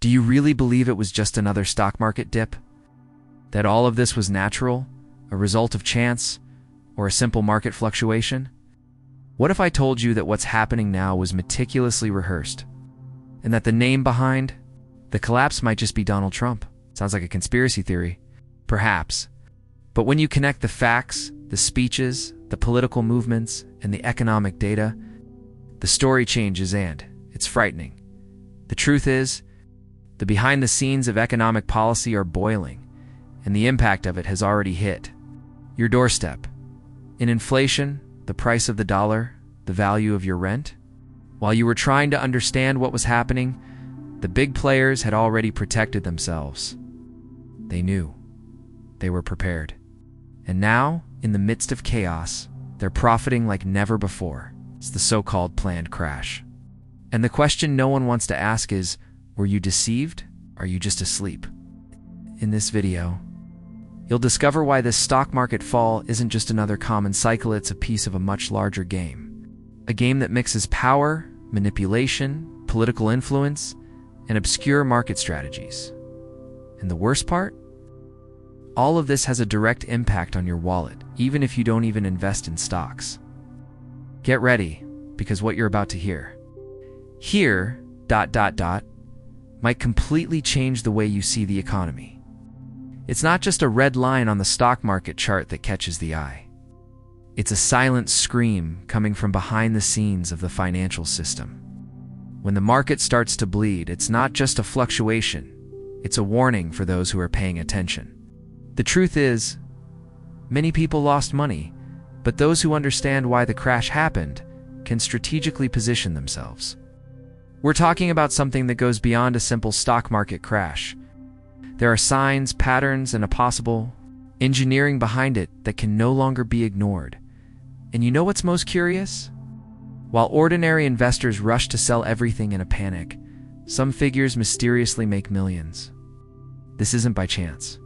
Do you really believe it was just another stock market dip? That all of this was natural, a result of chance, or a simple market fluctuation? What if I told you that what's happening now was meticulously rehearsed, and that the name behind the collapse might just be Donald Trump? Sounds like a conspiracy theory. Perhaps. But when you connect the facts, the speeches, the political movements, and the economic data, the story changes, and it's frightening. The truth is, the behind the scenes of economic policy are boiling, and the impact of it has already hit your doorstep. In inflation, the price of the dollar, the value of your rent. While you were trying to understand what was happening, the big players had already protected themselves. They knew. They were prepared. And now, in the midst of chaos, they're profiting like never before. It's the so-called planned crash. And the question no one wants to ask is, were you deceived? Are you just asleep? In this video, you'll discover why this stock market fall isn't just another common cycle, it's a piece of a much larger game. A game that mixes power, manipulation, political influence, and obscure market strategies. And the worst part? All of this has a direct impact on your wallet, even if you don't even invest in stocks. Get ready, because what you're about to hear might completely change the way you see the economy. It's not just a red line on the stock market chart that catches the eye. It's a silent scream coming from behind the scenes of the financial system. When the market starts to bleed, it's not just a fluctuation, it's a warning for those who are paying attention. The truth is, many people lost money, but those who understand why the crash happened can strategically position themselves. We're talking about something that goes beyond a simple stock market crash. There are signs, patterns, and a possible engineering behind it that can no longer be ignored. And you know what's most curious? While ordinary investors rush to sell everything in a panic, some figures mysteriously make millions. This isn't by chance.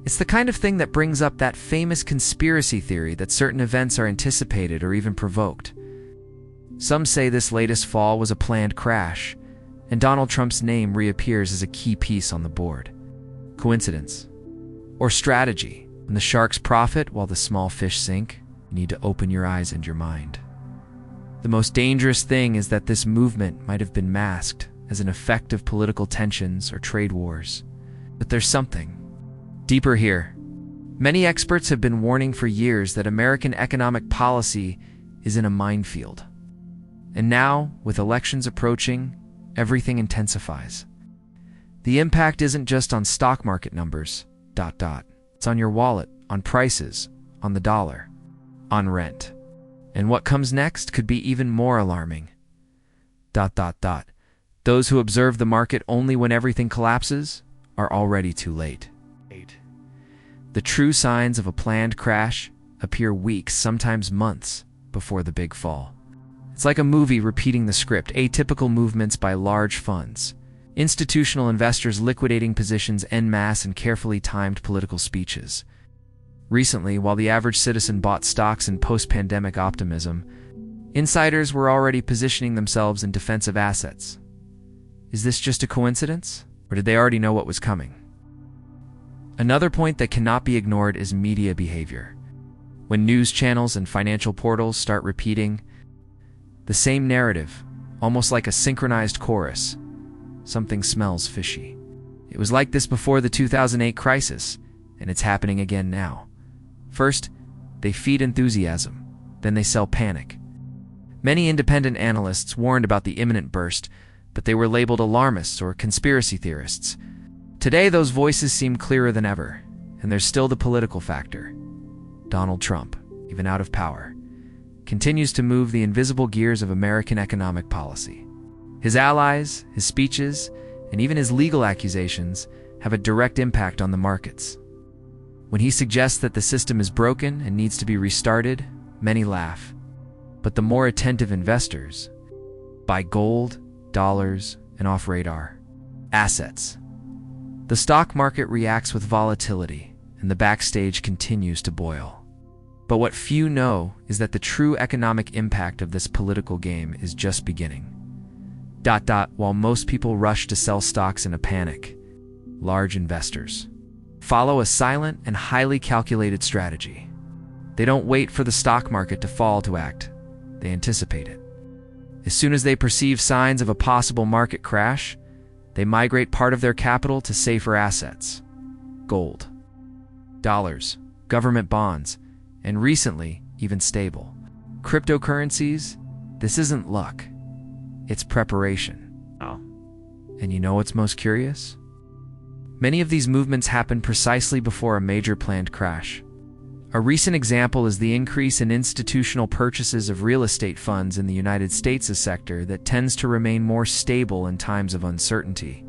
It's the kind of thing that brings up that famous conspiracy theory that certain events are anticipated or even provoked. Some say this latest fall was a planned crash, and Donald Trump's name reappears as a key piece on the board. Coincidence? Or strategy? When the sharks profit while the small fish sink, you need to open your eyes and your mind. The most dangerous thing is that this movement might have been masked as an effect of political tensions or trade wars. But there's something deeper here. Many experts have been warning for years that American economic policy is in a minefield. And now, with elections approaching, everything intensifies. The impact isn't just on stock market numbers, It's on your wallet, on prices, on the dollar, on rent. And what comes next could be even more alarming. Those who observe the market only when everything collapses are already too late. The true signs of a planned crash appear weeks, sometimes months, before the big fall. It's like a movie repeating the script, atypical movements by large funds, institutional investors liquidating positions en masse, and carefully timed political speeches. Recently, while the average citizen bought stocks in post-pandemic optimism, insiders were already positioning themselves in defensive assets. Is this just a coincidence, or did they already know what was coming? Another point that cannot be ignored is media behavior. When news channels and financial portals start repeating the same narrative, almost like a synchronized chorus, something smells fishy. It was like this before the 2008 crisis, and it's happening again now. First, they feed enthusiasm, then they sell panic. Many independent analysts warned about the imminent burst, but they were labeled alarmists or conspiracy theorists. Today, those voices seem clearer than ever, and there's still the political factor. Donald Trump, even out of power, continues to move the invisible gears of American economic policy. His allies, his speeches, and even his legal accusations have a direct impact on the markets. When he suggests that the system is broken and needs to be restarted, many laugh. But the more attentive investors buy gold, dollars, and off-radar assets. The stock market reacts with volatility, and the backstage continues to boil. But what few know is that the true economic impact of this political game is just beginning. While most people rush to sell stocks in a panic, large investors follow a silent and highly calculated strategy. They don't wait for the stock market to fall to act. They anticipate it. As soon as they perceive signs of a possible market crash, they migrate part of their capital to safer assets: gold, dollars, government bonds, and recently, even stable cryptocurrencies. This isn't luck. It's preparation. Oh. And you know what's most curious? Many of these movements happen precisely before a major planned crash. A recent example is the increase in institutional purchases of real estate funds in the United States' sector that tends to remain more stable in times of uncertainty.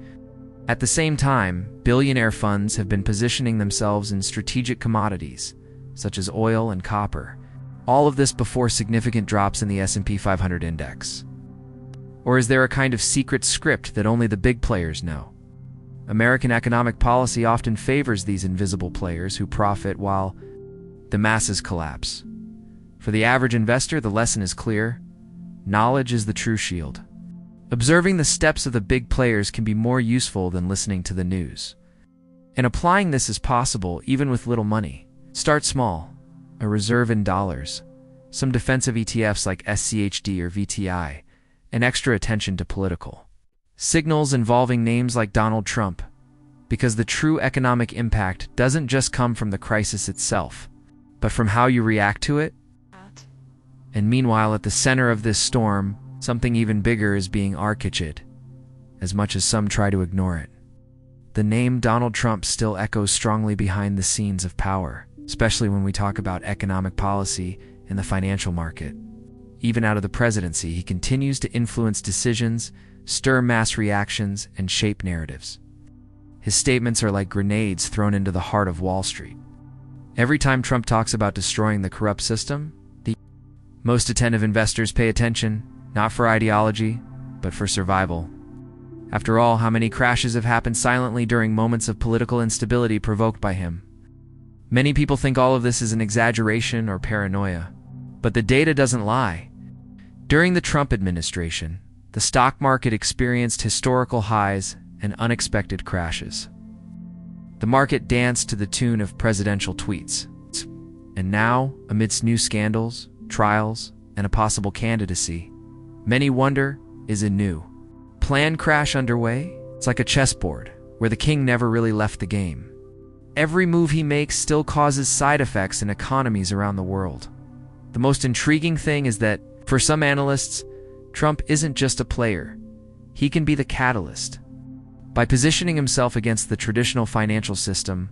At the same time, billionaire funds have been positioning themselves in strategic commodities, such as oil and copper, all of this before significant drops in the S&P 500 index. Or is there a kind of secret script that only the big players know? American economic policy often favors these invisible players who profit while the masses collapse. For the average investor, the lesson is clear: knowledge is the true shield. Observing the steps of the big players can be more useful than listening to the news. And applying this is possible even with little money. Start small: a reserve in dollars, some defensive ETFs like SCHD or VTI, and extra attention to political signals involving names like Donald Trump, because the true economic impact doesn't just come from the crisis itself, but from how you react to it. And meanwhile, at the center of this storm, something even bigger is being architected, as much as some try to ignore it. The name Donald Trump still echoes strongly behind the scenes of power, especially when we talk about economic policy and the financial market. Even out of the presidency, he continues to influence decisions, stir mass reactions, and shape narratives. His statements are like grenades thrown into the heart of Wall Street. Every time Trump talks about destroying the corrupt system, the most attentive investors pay attention, not for ideology, but for survival. After all, how many crashes have happened silently during moments of political instability provoked by him? Many people think all of this is an exaggeration or paranoia, but the data doesn't lie. During the Trump administration, the stock market experienced historical highs and unexpected crashes. The market danced to the tune of presidential tweets. And now, amidst new scandals, trials, and a possible candidacy, many wonder, is a new planned crash underway? It's like a chessboard, where the king never really left the game. Every move he makes still causes side effects in economies around the world. The most intriguing thing is that, for some analysts, Trump isn't just a player. He can be the catalyst. By positioning himself against the traditional financial system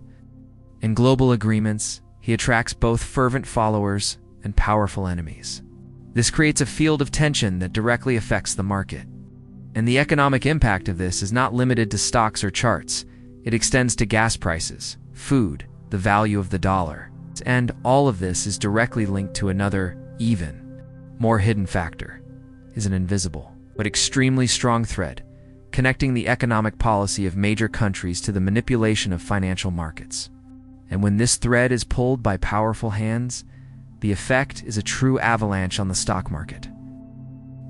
and global agreements, he attracts both fervent followers and powerful enemies. This creates a field of tension that directly affects the market. And the economic impact of this is not limited to stocks or charts. It extends to gas prices, food, the value of the dollar. And all of this is directly linked to another, even more hidden factor: is an invisible but extremely strong thread connecting the economic policy of major countries to the manipulation of financial markets. And when this thread is pulled by powerful hands, the effect is a true avalanche on the stock market.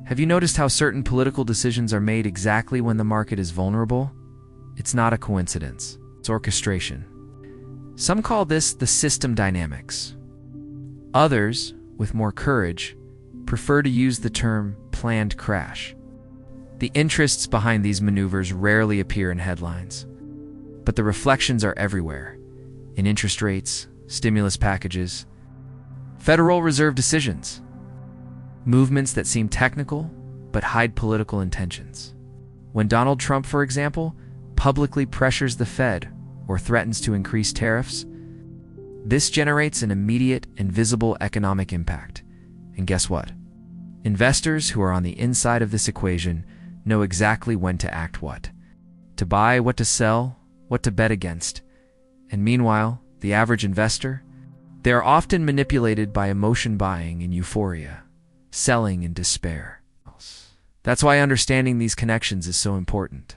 Have you noticed how certain political decisions are made exactly when the market is vulnerable? It's not a coincidence. It's orchestration. Some call this the system dynamics. Others, with more courage, prefer to use the term planned crash. The interests behind these maneuvers rarely appear in headlines, but the reflections are everywhere: in interest rates, stimulus packages, Federal Reserve decisions, movements that seem technical but hide political intentions. When Donald Trump, for example, publicly pressures the Fed or threatens to increase tariffs, this generates an immediate and visible economic impact. And guess what? Investors who are on the inside of this equation know exactly when to act, what to buy, what to sell, what to bet against. And meanwhile, the average investor, they are often manipulated by emotion buying in euphoria, selling in despair. That's why understanding these connections is so important.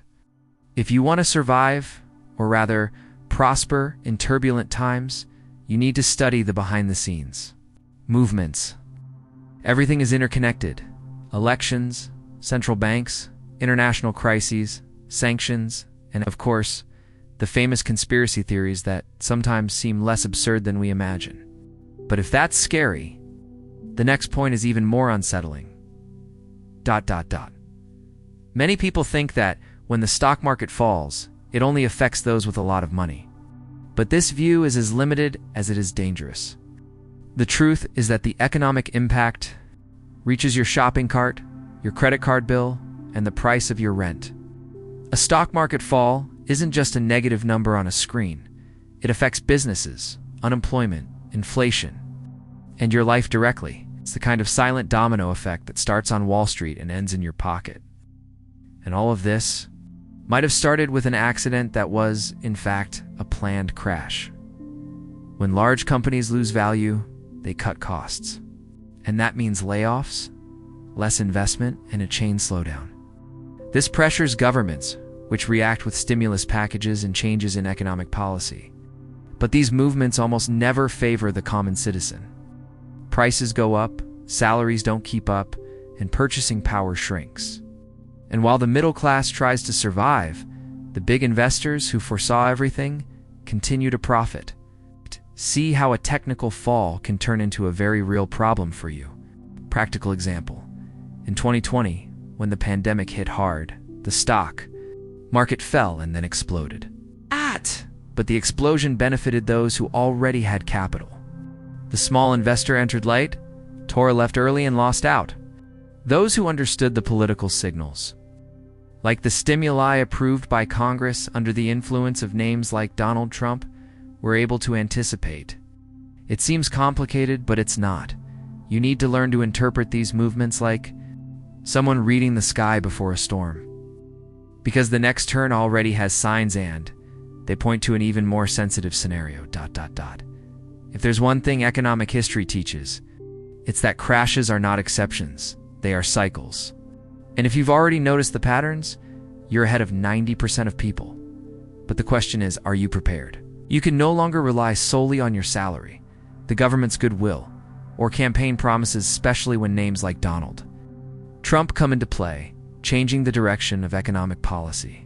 If you want to survive, or rather, prosper in turbulent times, you need to study the behind-the-scenes movements. Everything is interconnected: elections, central banks, international crises, sanctions, and of course, the famous conspiracy theories that sometimes seem less absurd than we imagine. But if that's scary, the next point is even more unsettling. Many people think that when the stock market falls, it only affects those with a lot of money. But this view is as limited as it is dangerous. The truth is that the economic impact reaches your shopping cart, your credit card bill, and the price of your rent. A stock market fall isn't just a negative number on a screen. It affects businesses, unemployment, inflation, and your life directly. It's the kind of silent domino effect that starts on Wall Street and ends in your pocket. And all of this might have started with an accident that was, in fact, a planned crash. When large companies lose value, they cut costs. And that means layoffs, less investment, and a chain slowdown. This pressures governments, which react with stimulus packages and changes in economic policy. But these movements almost never favor the common citizen. Prices go up, salaries don't keep up, and purchasing power shrinks. And while the middle class tries to survive, the big investors who foresaw everything continue to profit. See how a technical fall can turn into a very real problem for you. Practical example. In 2020, when the pandemic hit hard, the stock market fell and then exploded. But the explosion benefited those who already had capital. The small investor entered late, Tor left early and lost out. Those who understood the political signals, like the stimuli approved by Congress under the influence of names like Donald Trump, were able to anticipate. It seems complicated, but it's not. You need to learn to interpret these movements like someone reading the sky before a storm. Because the next turn already has signs and they point to an even more sensitive scenario. If there's one thing economic history teaches, it's that crashes are not exceptions, they are cycles. And if you've already noticed the patterns, you're ahead of 90% of people. But the question is, are you prepared? You can no longer rely solely on your salary, the government's goodwill, or campaign promises, especially when names like Donald Trump come into play, changing the direction of economic policy.